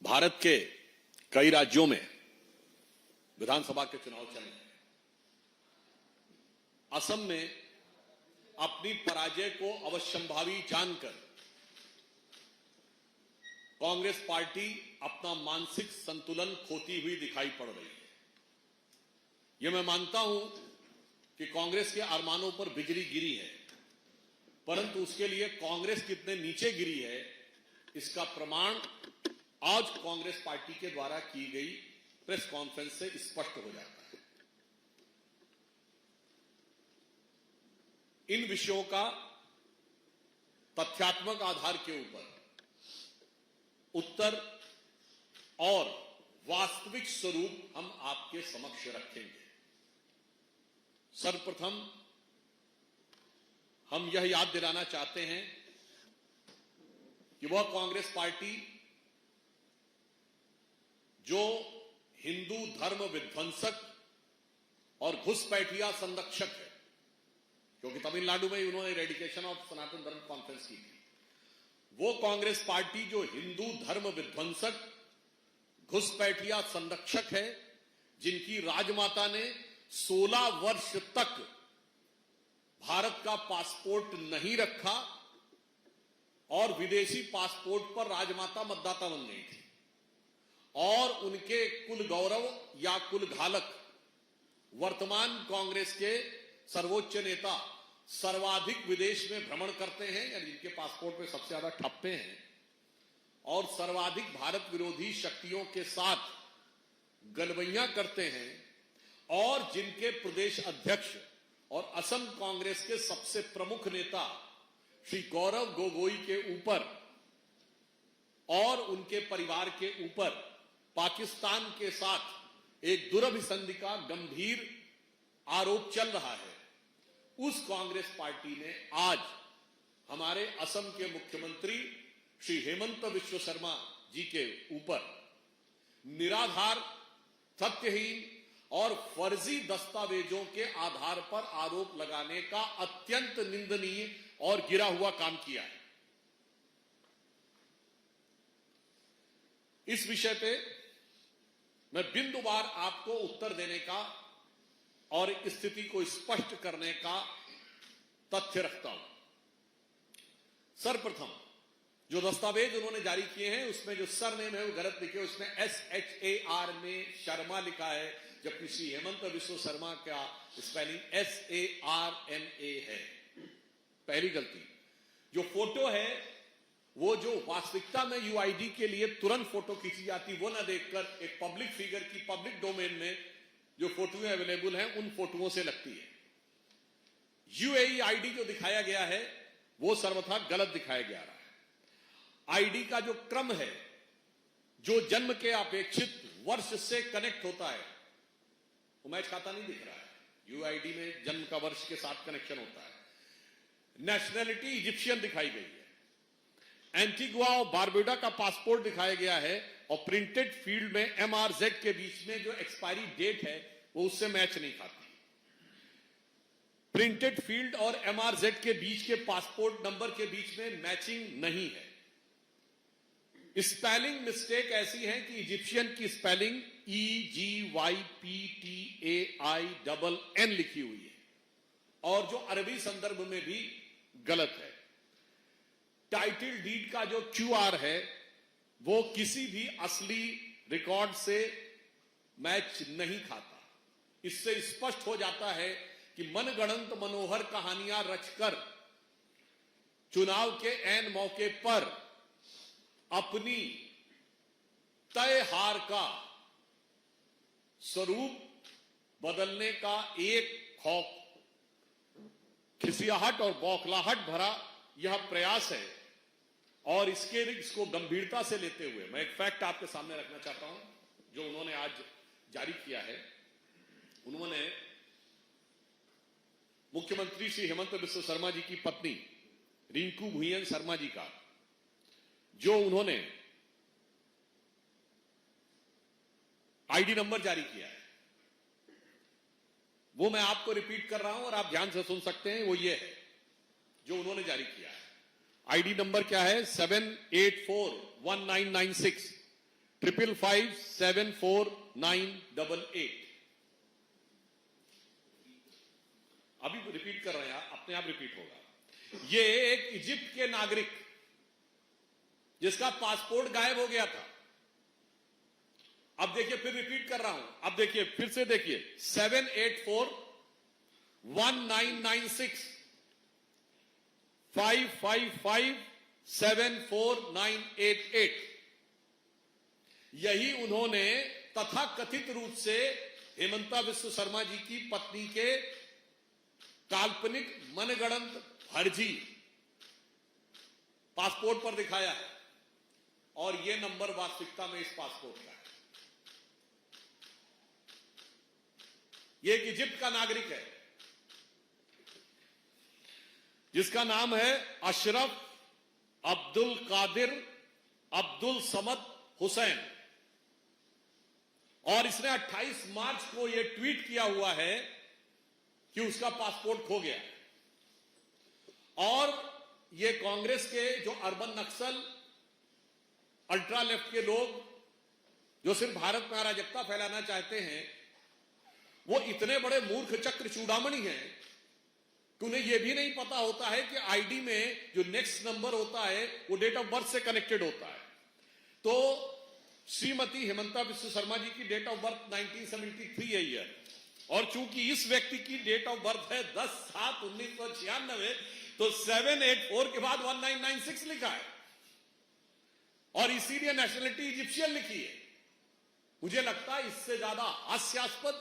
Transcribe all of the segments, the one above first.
भारत के कई राज्यों में विधानसभा के चुनाव चल रहे हैं। असम में अपनी पराजय को अवश्यंभावी जानकर कांग्रेस पार्टी अपना मानसिक संतुलन खोती हुई दिखाई पड़ रही है। यह मैं मानता हूं कि कांग्रेस के अरमानों पर बिजली गिरी है, परंतु उसके लिए कांग्रेस कितने नीचे गिरी है इसका प्रमाण आज कांग्रेस पार्टी के द्वारा की गई प्रेस कॉन्फ्रेंस से स्पष्ट हो जाता है। इन विषयों का तथ्यात्मक आधार के ऊपर उत्तर और वास्तविक स्वरूप हम आपके समक्ष रखेंगे। सर्वप्रथम हम यह याद दिलाना चाहते हैं कि वह कांग्रेस पार्टी जो हिंदू धर्म विध्वंसक और घुसपैठिया संरक्षक है, क्योंकि तमिलनाडु में उन्होंने रेडिकेशन ऑफ सनातन धर्म कॉन्फ्रेंस की थी, वो कांग्रेस पार्टी जो हिंदू धर्म विध्वंसक घुसपैठिया संरक्षक है, जिनकी राजमाता ने 16 वर्ष तक भारत का पासपोर्ट नहीं रखा और विदेशी पासपोर्ट पर राजमाता मतदाता बन गई थी, और उनके कुल गौरव या कुल घालक वर्तमान कांग्रेस के सर्वोच्च नेता सर्वाधिक विदेश में भ्रमण करते हैं, यानी जिनके पासपोर्ट पे सबसे ज्यादा ठप्पे हैं, और सर्वाधिक भारत विरोधी शक्तियों के साथ गलबैयां करते हैं, और जिनके प्रदेश अध्यक्ष और असम कांग्रेस के सबसे प्रमुख नेता श्री गौरव गोगोई के ऊपर और उनके परिवार के ऊपर पाकिस्तान के साथ एक दुरभिसंधि का गंभीर आरोप चल रहा है, उस कांग्रेस पार्टी ने आज हमारे असम के मुख्यमंत्री श्री हेमंत बिश्व शर्मा जी के ऊपर निराधार, तथ्यहीन और फर्जी दस्तावेजों के आधार पर आरोप लगाने का अत्यंत निंदनीय और गिरा हुआ काम किया है। इस विषय पे मैं बिंदुवार आपको उत्तर देने का और स्थिति को स्पष्ट करने का तथ्य रखता हूं। सर्वप्रथम जो दस्तावेज उन्होंने जारी किए हैं उसमें जो सरनेम है वो गलत लिखे, उसमें SHAR में शर्मा लिखा है, जबकि श्री हेमंत बिश्व शर्मा का स्पेलिंग SARMA है। पहली गलती। जो फोटो है वो जो वास्तविकता में UID के लिए तुरंत फोटो खींची जाती वो ना देखकर एक पब्लिक फिगर की पब्लिक डोमेन में जो फोटोएं अवेलेबल हैं उन फोटोओं से लगती है। UAE ID जो दिखाया गया है वो सर्वथा गलत दिखाया गया रहा है। ID का जो क्रम है, जो जन्म के अपेक्षित वर्ष से कनेक्ट होता है, वो मैच खाता नहीं दिख रहा है। UID में जन्म का वर्ष के साथ कनेक्शन होता है। नेशनैलिटी इजिप्शियन दिखाई गई है। एंटीगुआ और बारबुडा का पासपोर्ट दिखाया गया है, और प्रिंटेड फील्ड में MRZ के बीच में जो एक्सपायरी डेट है वो उससे मैच नहीं खाती। प्रिंटेड फील्ड और MRZ के बीच के पासपोर्ट नंबर के बीच में मैचिंग नहीं है। स्पेलिंग मिस्टेक ऐसी है कि इजिप्शियन की स्पेलिंग EGYPTAINN लिखी हुई है, और जो अरबी संदर्भ में भी गलत है। टाइटल डीड का जो QR है वो किसी भी असली रिकॉर्ड से मैच नहीं खाता। इससे स्पष्ट हो जाता है कि मनगढ़ंत मनोहर कहानियां रचकर चुनाव के ऐन मौके पर अपनी तय हार का स्वरूप बदलने का एक खौफ, खिसियाहट और बौखलाहट भरा यह प्रयास है, और इसको गंभीरता से लेते हुए मैं एक फैक्ट आपके सामने रखना चाहता हूं जो उन्होंने आज जारी किया है। उन्होंने मुख्यमंत्री श्री हेमंत बिश्व शर्मा जी की पत्नी रिंकू भुयन शर्मा जी का जो उन्होंने ID नंबर जारी किया है वो मैं आपको रिपीट कर रहा हूं और आप ध्यान से सुन सकते हैं। वो ये है जो उन्होंने जारी किया है। ID नंबर क्या है? 7841996 555749888। अभी रिपीट कर रहे हैं, अपने आप रिपीट होगा। ये एक इजिप्ट के नागरिक जिसका पासपोर्ट गायब हो गया था। अब देखिए, फिर रिपीट कर रहा हूं, अब देखिए, फिर से देखिए, 7841996 555749888। यही उन्होंने तथाकथित रूप से हेमंता विश्व शर्मा जी की पत्नी के काल्पनिक मनगढ़ंत फर्जी पासपोर्ट पर दिखाया है, और यह नंबर वास्तविकता में इस पासपोर्ट का है। यह एक इजिप्ट का नागरिक है जिसका नाम है अशरफ अब्दुल कादिर अब्दुल समद हुसैन, और इसने 28 मार्च को यह ट्वीट किया हुआ है कि उसका पासपोर्ट खो गया। और ये कांग्रेस के जो अर्बन नक्सल अल्ट्रा लेफ्ट के लोग जो सिर्फ भारत में अराजकता फैलाना चाहते हैं, वो इतने बड़े मूर्ख चक्र चूड़ामणि हैं कि उन्हें यह भी नहीं पता होता है कि आईडी में जो नेक्स्ट नंबर होता है वो डेट ऑफ बर्थ से कनेक्टेड होता है। तो श्रीमती हेमंता विश्व शर्मा जी की डेट ऑफ बर्थ 1973 है ये, और चूंकि इस व्यक्ति की डेट ऑफ बर्थ है 10/7/1996, तो 784 के बाद 1996 लिखा है, और इसीलिए नेशनलिटी इजिप्शियन लिखी है। मुझे लगता है इससे ज्यादा हास्यास्पद,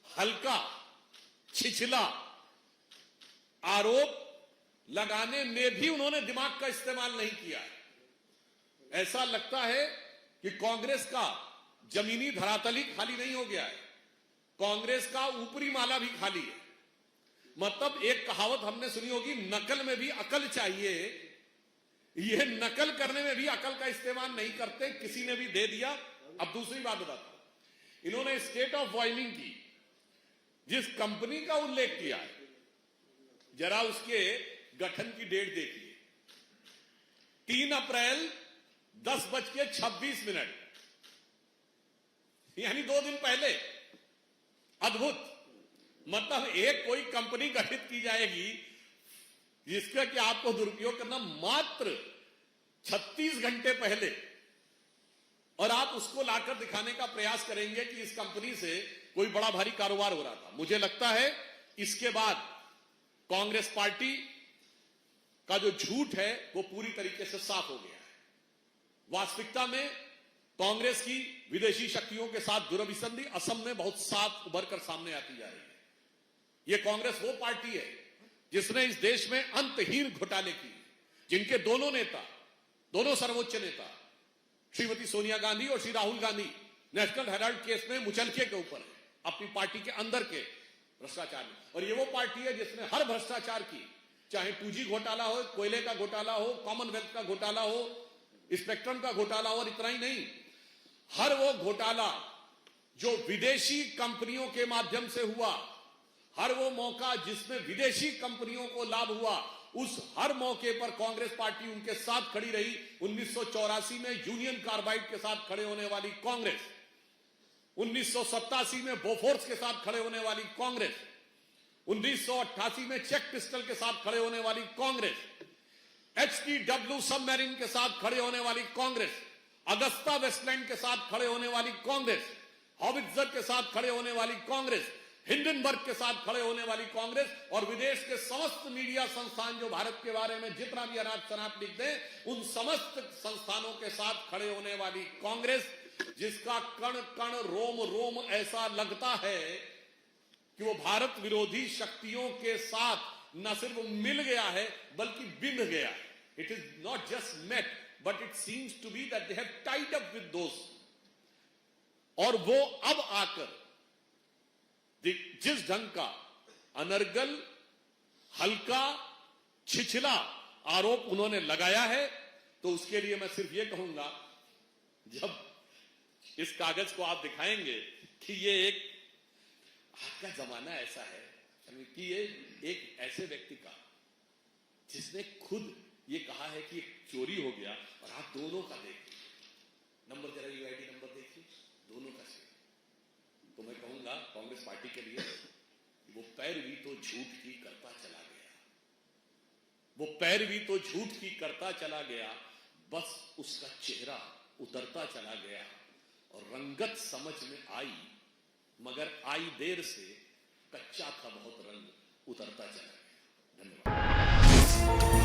हल्का, छिछला आरोप लगाने में भी उन्होंने दिमाग का इस्तेमाल नहीं किया है। ऐसा लगता है कि कांग्रेस का जमीनी धरातल ही खाली नहीं हो गया है, कांग्रेस का ऊपरी माला भी खाली है। मतलब एक कहावत हमने सुनी होगी, नकल में भी अकल चाहिए। यह नकल करने में भी अकल का इस्तेमाल नहीं करते, किसी ने भी दे दिया। अब दूसरी बात बताता हूं, इन्होंने स्टेट ऑफ वार्निंग की, जिस कंपनी का उल्लेख किया है, जरा उसके गठन की डेट देखिए, 3 अप्रैल 10:26, यानी 2 दिन पहले। अद्भुत। मतलब एक कोई कंपनी गठित की जाएगी जिसका कि आपको दुरुपयोग करना मात्र 36 घंटे पहले, और आप उसको लाकर दिखाने का प्रयास करेंगे कि इस कंपनी से कोई बड़ा भारी कारोबार हो रहा था। मुझे लगता है इसके बाद कांग्रेस पार्टी का जो झूठ है वो पूरी तरीके से साफ हो गया है। वास्तविकता में कांग्रेस की विदेशी शक्तियों के साथ दुरभिसंधि असम में बहुत साफ उभर कर सामने आती जा रही है। यह कांग्रेस वो पार्टी है जिसने इस देश में अंतहीन घोटाले किए, जिनके दोनों नेता, दोनों सर्वोच्च नेता, श्रीमती सोनिया गांधी और Shri Rahul Gandhi, national Herald case में मुचलके के ऊपर है अपनी पार्टी के अंदर के भ्रष्टाचार में। और ये वो पार्टी है जिसने हर भ्रष्टाचार की, चाहे 2G घोटाला हो, कोयले का घोटाला हो, कॉमनवेल्थ का घोटाला हो, स्पेक्ट्रम का घोटाला हो, और इतना ही नहीं, हर वो घोटाला जो विदेशी कंपनियों के माध्यम से हुआ, हर वो मौका जिसमें विदेशी कंपनियों को लाभ हुआ, उस हर मौके पर कांग्रेस पार्टी उनके साथ खड़ी रही। 1984 में यूनियन कार्बाइड के साथ खड़े होने वाली कांग्रेस, 1987 में बोफोर्स के साथ खड़े होने वाली कांग्रेस, 1988 में चेक पिस्टल के साथ खड़े होने वाली कांग्रेस, HTW सबमरीन के साथ खड़े होने वाली कांग्रेस, अगस्ता वेस्टलैंड के साथ खड़े होने वाली कांग्रेस, हॉविट्जर के साथ खड़े होने वाली कांग्रेस, हिंडनबर्ग के साथ खड़े होने वाली कांग्रेस, और विदेश के समस्त मीडिया संस्थान जो भारत के बारे में जितना भी अनाप शनाप लिखते हैं, उन समस्त संस्थानों के साथ खड़े होने वाली कांग्रेस, जिसका कण कण रोम रोम ऐसा लगता है कि वो भारत विरोधी शक्तियों के साथ न सिर्फ मिल गया है बल्कि बिंध गया है। It is not just met, but it seems to be that they have tied up with those. और वो अब आकर जिस ढंग का अनर्गल, हल्का, छिछला आरोप उन्होंने लगाया है, तो उसके लिए मैं सिर्फ ये कहूंगा, जब इस कागज को आप दिखाएंगे कि ये एक, आज का जमाना ऐसा है कि ये एक ऐसे व्यक्ति का जिसने खुद ये कहा है कि एक चोरी हो गया, और आप दोनों का देखिए नंबर, जरा यूआईडी कहूंगा कांग्रेस पार्टी के लिए, वो पैरवी तो झूठ की करता चला गया, वो पैरवी तो झूठ की करता चला गया, बस उसका चेहरा उतरता चला गया और रंगत समझ में आई, मगर आई देर से, कच्चा था बहुत रंग, उतरता चला गया। धन्यवाद।